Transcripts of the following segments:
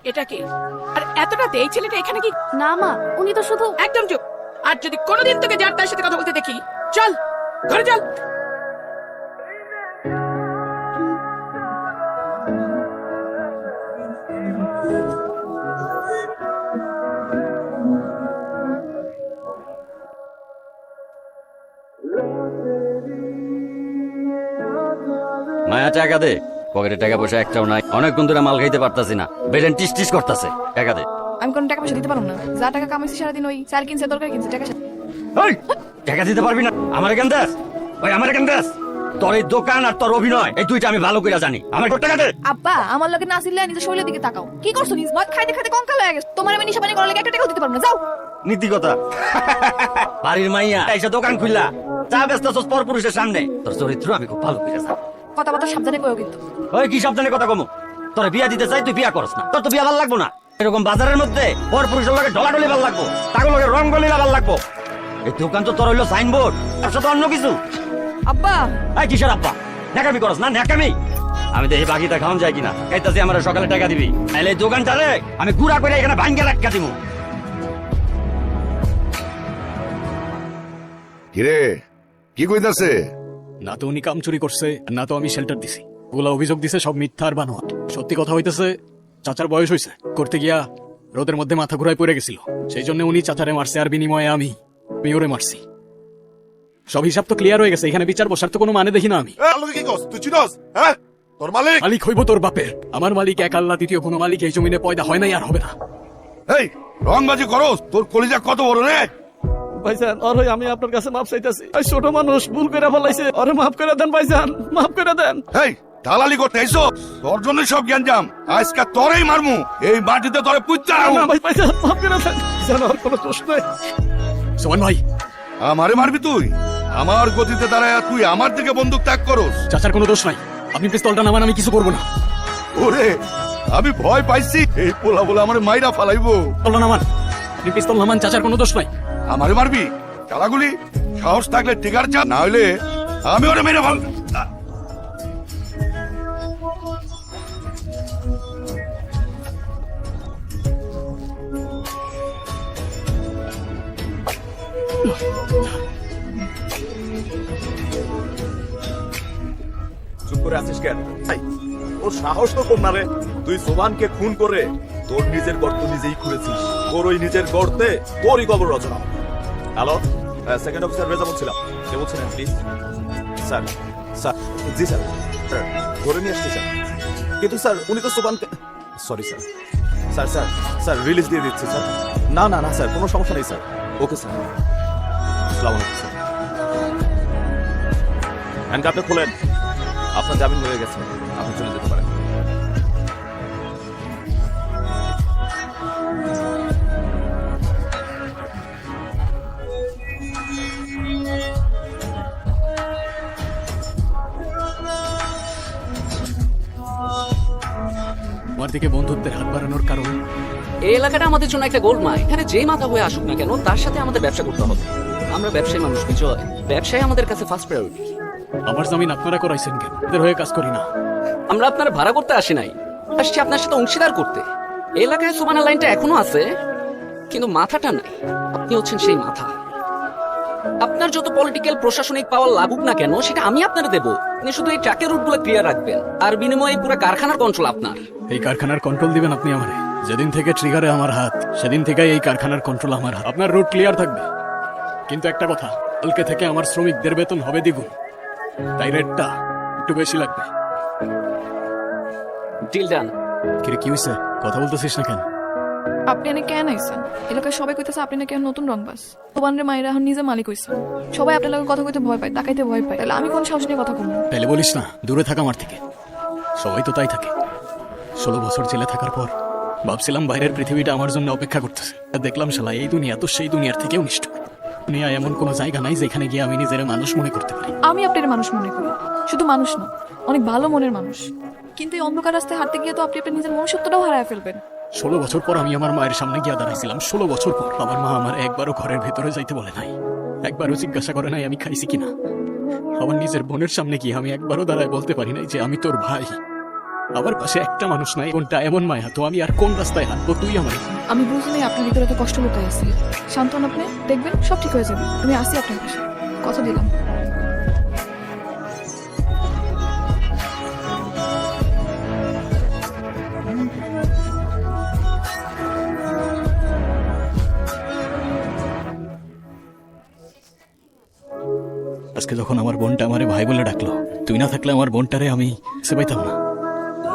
এটা কি? আর এত রাতে এই ছেলেটা এখানে কি? না মা, উনি তো শুধু একদম চুপ। আর যদি কোনোদিন তোকে যার তার সাথে কথা বলতে দেখি, চল ঘরে চল। মায়া টাকা দে। পকেটে টাকা পয়সা একটাও নাই, অনেকক্ষণ ধরে মাল খাইতে পারতাছি না, বেরেন টিস টিস করতেছে। টাকা দে। আমি কোনো টাকা পয়সা দিতে পারবো না। যা টাকা কামাইছি সারাদিন ওই চাল কিনছে, তরকারি কিনছে, টাকা ওই, টাকা দিতে পারবি না? আমার এখান দেশ, ওই আমার এখান দেশ। তোর এই দোকান আর তোর অভিনয়, এই দুইটা আমি ভালো করে জানি। আমার টাকা দে। আব্বা, আমার লগে না আসলে নিজের শরীরের দিকে তাকাও। কি করছো? নিজ মদ খাইতে খাইতে কঙ্কাল হয়ে গেছে। তোমার আমি নিশাপানি করার লাগে একটা টাকাও দিতে পারবো না। যাও। নীতি কথা। বাড়ির মাইয়া এসে দোকান খুললা, চা বেচতেছস পর পুরুষের সামনে। তোর চরিত্র আমি খুব ভালো করে জানি। কথাবার্তা সাবধানে কইও কিন্তু। ওই কি সাবধানে কথা কমু? তোর বিয়া দিতে চাই, তুই বিয়া করস না। তোর তো বিয়া ভালো লাগবো না। এরকম বাজারের মধ্যে পর পুরুষের লগে ঢলাঢলি ভালো লাগবো, তাকে লগে রং গলিলা ভালো লাগবো। এই দোকান তো তোর হইলো সাইনবোর্ড, তার সাথে অন্য কিছু। আব্বা, এই কিসের আব্বা? ন্যাকামি করস না? ন্যাকামি। আমি দেখি বাকিটা খাওয়ান যায় কিনা। খাইতাছি, আমার সকালে টাকা দিবি, তাহলে এই দোকানটারে আমি গুড়া করে এখানে ভাঙ্গে রাখা দিব। কিরে, কি কইতাছে? না তো উনি কাম চুরি করছে, না তো আমি শেল্টার দিছি। ওগুলা অভিযোগ দিছে সব মিথ্যা আর বানোয়াট। সত্যি কথা হইতেছে, চাচার বয়স হয়েছে, করতে গিয়া রোদের মধ্যে মাথা ঘুরায় পড়ে গেছিল। সেই জন্য উনি চাচারে মারছে, আর বিনিময়ে আমি ওরে মারছি। সব হিসাব তো ক্লিয়ার হয়ে গেছে, এখানে বিচার বসার তো কোনো মানে দেখি না আমি। কি কস তুই চিনস? হ্যাঁ, তোর মালিক? মালিক হইব তোর বাপের। আমার মালিক এক আল্লাহ, দ্বিতীয় কোনো মালিক এই জমিনে পয়দা হয় নাই আর হবে না। এই রংবাজি করস? তোর কলিজা কত বড় রে? ভাইজান, আর আমি আপনার কাছে মাপ চাইতেছি। ছোট মানুষ ভুল করে ফেলাইছে, আরে মাফ করে দেন ভাইজান, মাফ করে দেন। এই দালালি করতে আইছো? তোর জন্য সব জ্ঞান জাম। আজকে তোরেই মারমু, এই মাটিতে তোরে পুঁততে না ভাই, ভাইজান মাফ করে দেন। ভাইজান, আর কোনো দোষ নাই। সোমান ভাই, আমারে মারবি তুই? আমার গতিতে দাঁড়ায় তুই আমার দিকে বন্দুক ত্যাগ করস? চাচার কোনো দোষ নাই, আপনি পিস্তলটা নামান, আমি কিছু করবো না। ওরে, আমি ভয় পাইছি এই পোলা বলে আমার মাইরা ফালাইবো। পিস্তলটা নামান, আপনি পিস্তল নামান, চাচার কোনো দোষ নাই। আমারে মারবি? চালাগুলি সাহস থাকলে টিকার চা, না হলে আমি ওরে মেরে ফেল। চুপ করে আছিস কেন? ওর সাহস তো কম না রে। তুই সোবানকে খুন করে তোর নিজের গর্ত নিজেই খুঁড়েছিস। তোর ওই নিজের গর্তে তোরই কবর রচনা। হ্যালো, সেকেন্ড অফিসার রেজা বলছিলাম। কে বলছেন প্লিজ? স্যার, স্যার, জি স্যার, ধরে নিয়ে আসছি স্যার। কিন্তু স্যার উনি তো সোবানকে, sorry sir, sir sir sir release দিয়ে দিচ্ছি স্যার। না না না স্যার, কোনো সমস্যা নেই স্যার। ওকে স্যার, আসসালামু আলাইকুম স্যার। হ্যান্ডকাপটা খোলেন, আপনার জামিন হয়ে গেছে, আপনি চলে যেতে পারেন। আমার দিকে বন্ধুত্বের হাত বাড়ানোর কারণ, এই এলাকাটা আমাদের জন্য একটা গোলমাল। এখানে যে মাথা হয়ে আসুক না কেন, তার সাথে আমাদের ব্যবসা করতে হবে। আমরা ব্যবসায়ী মানুষ, বিজয়। ব্যবসায় আমাদের কাছে ফার্স্ট প্রায়োরিটি। আমার জমিন আপনারা করাইছেন কেন? এদের হয়ে কাজ করি না। আমরা আপনার ভাড়া করতে আসি নাই, আসছি আপনার সাথে অংশীদার করতে। এলাকায় সুবানা লাইনটা এখনো আছে, কিন্তু মাথাটা নাই। আপনি হচ্ছেন সেই মাথা। আপনার যত পলিটিক্যাল প্রশাসনিক পাওয়ার লাগুক না কেন, সেটা আমি আপনার দেবো। আপনি শুধু এই ট্রাকের রুটগুলো ক্লিয়ার রাখবেন, আর বিনিময়ে পুরো কারখানার কন্ট্রোল আপনার। এই কারখানার কন্ট্রোল দিবেন আপনি আমারে? যেদিন থেকে ট্রিগারে আমার হাত, সেদিন থেকে এই কারখানার কন্ট্রোল আমার হাত। আপনার রুট ক্লিয়ার থাকবে, কিন্তু একটা কথা, কালকে থেকে আমার শ্রমিকদের বেতন হবে দ্বিগুণ, তাই রেটটা একটু বেশি লাগবে। Deal done. কিরে, কি হয়েছে? কথা বলতেছিস না কেন? আপনি এনে কেন আইছেন? এলাকায় সবাই কইতেছে আপনি নাকি নতুন রংবাজ। সোবানরে মাইরা এখন নিজে মালিক হইছে। সবাই আপনার লগে কথা কইতে ভয় পায়, তাকাইতে ভয় পায়। তাহলে আমি কোন সাহস নিয়ে কথা কমু? তাইলে বলিস না দূরে থাকা আমার থেকে। সবাই তো তাই থাকে। 16 বছর জেলে থাকার পর ভাবছিলাম বাইরের পৃথিবীটা আমার জন্য অপেক্ষা করতেছে। দেখলাম শালা এই দুনিয়া তো সেই দুনিয়ার থেকেও নিষ্ঠুর। দুনিয়ায় এমন কোনো জায়গা নাই যেখানে গিয়ে আমি নিজের মানুষ মনে করতে পারি। আমি আপনার মানুষ মনে করি, শুধু মানুষ না, অনেক ভালো মনের মানুষ। কিন্তু এই অন্ধকার রাস্তায় হাঁটতে গিয়ে তো আপনি আপনার নিজের মনুষ্যত্বটাও হারায় ফেলবেন। 16 বছর পর আমি আমার মায়ের সামনে গিয়ে দাঁড়াইছিলাম। 16 বছর পর আমার মা আমার একবারও ঘরের ভেতরে যাইতে বলে নাই, একবারও জিজ্ঞাসা করে নাই আমি খাইছি কিনা। আমার নিজের বোনের সামনে গিয়ে আমি একবারও দাঁড়ায় বলতে পারি নাই যে আমি তোর ভাই। আমার পাশে একটা মানুষ নাই, কোনটা এমন মায়া, তো আমি আর কোন রাস্তায় হাঁটবো? তুই আমার আমি বুঝিনি আপনার ভিতরে এত কষ্ট লুকাই আছে। শান্ত হন আপনি, দেখবেন সব ঠিক হয়ে যাবে। আমি আসি আপনার পাশে, কথা দিলাম। আজকে যখন আমার বোনটা আমারে ভাই বলে ডাকলো, তুই না থাকলে আমার বোনটারে আমি সে পাইতাম না।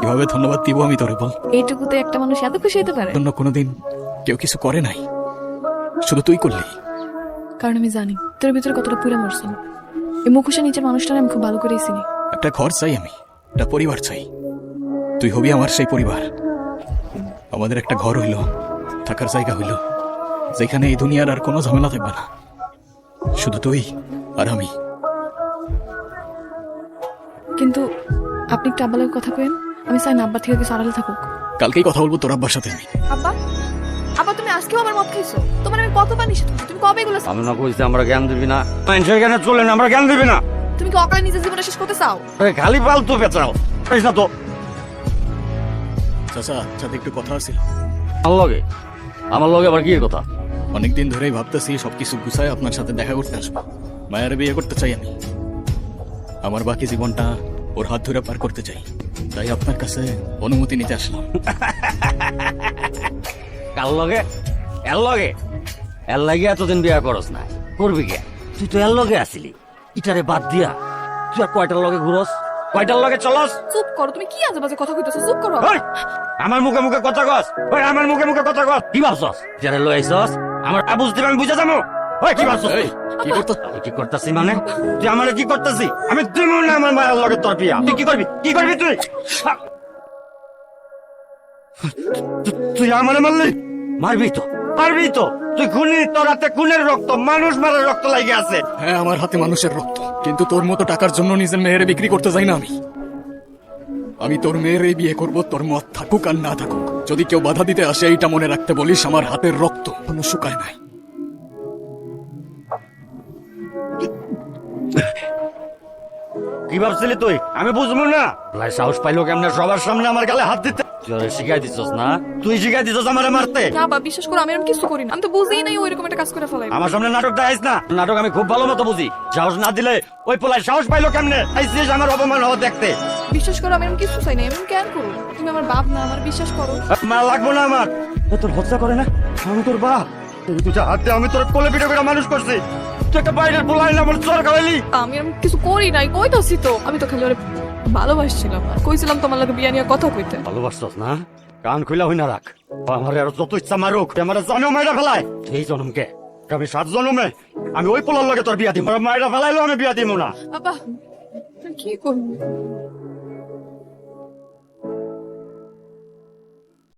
কিভাবে ধন্যবাদ দিব আমি তোরে বল? এইটুকুতে একটা মানুষ এত খুশি হতে পারে? অন্য কোনোদিন কেউ কিছু করে নাই, শুধু তুই করলি। কারণ আমি জানি তোর ভিতরে কতটা পুরে মরছেন। এই মুখোশের নিচের মানুষটারে আমি খুব ভালো করেই চিনি। একটা ঘর চাই, আমি একটা পরিবার চাই। তুই হবি আমার সেই পরিবার। আমাদের একটা ঘর হইল, থাকার জায়গা হইল, যেখানে এই দুনিয়ার আর কোনো ঝামেলা থাকবে না, শুধু তুই আর আমি। কিন্তু আপনি একটু আব্বার কথা কেন? আমি চাই না আব্বা থেকে কিছু আড়ালে থাকুক। কালকেই কথা বলবো তোর আব্বার সাথে আমি। আব্বা, আব্বা তুমি আজকেও আমার মদ খাইছো? তোমার আমি কতবার নিষেধ করছি, তুমি কবে এগুলো? আমি না কইছি আমরা জ্ঞান দিবি না, মানুষের জ্ঞানে চলে না, আমরা জ্ঞান দিবি না। তুমি কি অকালে নিজের জীবনটা শেষ করতে চাও? আরে খালি ফালতু পেঁচাও, পারিস না তো। চাচা, সাথে একটু কথা আছিল। আমার লগে আবার কি কথা? অনেকদিন ধরেই ভাবতেছি সবকিছু গুছায় আপনার সাথে দেখা করতে আসবো। মায়ের বিয়ে করতে চাই আমি, আমার বাকি জীবনটা ওর হাত ধরে পার করতে চাই, তাই আপনার কাছে অনুমতি নিতে আসলাম। কার লগে? এর লাগে এতদিন বিয়া করস না, করবি কে? তুই তো এর লগে আসিলি, ইটারে বাদ দিয়া তুই আর কয়টার লগে ঘুরস, কয়টার লগে চলস? চুপ করো, তুমি কি আজে বাজে কথা কইতেছো? চুপ করো। ওই, আমার মুখে মুখে কথা কস, ওই আমার মুখে মুখে কথা কস। কি ভাবছস যারা লই আইছস আমার বুঝতে আমি বুঝে যাবো? ওই কি ভাবছস? এই, কি করতে? আমি কি করতেছি মানে? তুই আমারে কি করতেছি? আমি দিব না আমার মায়ের লগে তোর বিয়া। তুই কি করবি? কি করবি তুই? তুই আমারে মারলি? মারবি তো, মারবি তো। তুই খুনি, তোর হাতে খুনের রক্ত, মানুষ মারার রক্ত লাগে আছে। হ্যাঁ, আমার হাতে মানুষের রক্ত, কিন্তু তোর মতো টাকার জন্য নিজের মেয়েরে বিক্রি করতে যাই না আমি। আমি তোর মেয়ের এই বিয়ে করবো, তোর মত থাকুক আর না থাকুক। যদি কেউ বাধা দিতে আসে, এইটা মনে রাখতে বলিস, আমার হাতের রক্ত কোনো শুকায় নাই। কি ভাবছিলি তুই? আমি বুঝবো না? লাই সাহস পাইলো কেমনে সবার সামনে আমার গালে হাত দিতে? তুই ওরে শিখাই দিছস না? তুই শিখাই দিছস আমারে মারতে? না বা বিশ্বাস করো, আমি এরকম কিছু করি না। আমি তো বুঝিই নাই ওইরকম একটা কাজ করে ফেলাই। আমার সামনে নাটক দেখাইস না। নাটক আমি খুব ভালো মতো বুঝি। সাহস না দিলে ওই পোলাই সাহস পাইলো কেমনে? আইছিস আমার অপমান হওয়া দেখতে। বিশ্বাস করো, আমি এরকম কিছু চাই না। আমি কেন করবো? তুমি আমার বাপ না, আমার বিশ্বাস করো। মা লাগবো না আমার। তোর হত্যা করে না, আমি তোর বাপ। তুই যা হাতে আমি তোর কোলে পিঠে করে মানুষ করছি। তুই একটা বাইরের পোলাই না আমার চোর খাওয়াইলি। আমি এরকম কিছু করি নাই, কইতাছি তো। আমি তো খালি ওরে ভালোবাসছিলাম, আর কইছিলাম তোমার লাগে বিয়া নিয়ে কথা কইতে। ভালোবাসছস না? কান খুলা হই না রাখ। আমার আরো যত ইচ্ছা মারুক, আমার জনম মাইরা ফেলায়। সেই জনমকে আমি 7 জনমে আমি ওই পোলার লগে তোর বিয়া দিব। মাইরা ফেলাইলো আমি বিয়া দিব না। বাবা কি করবো?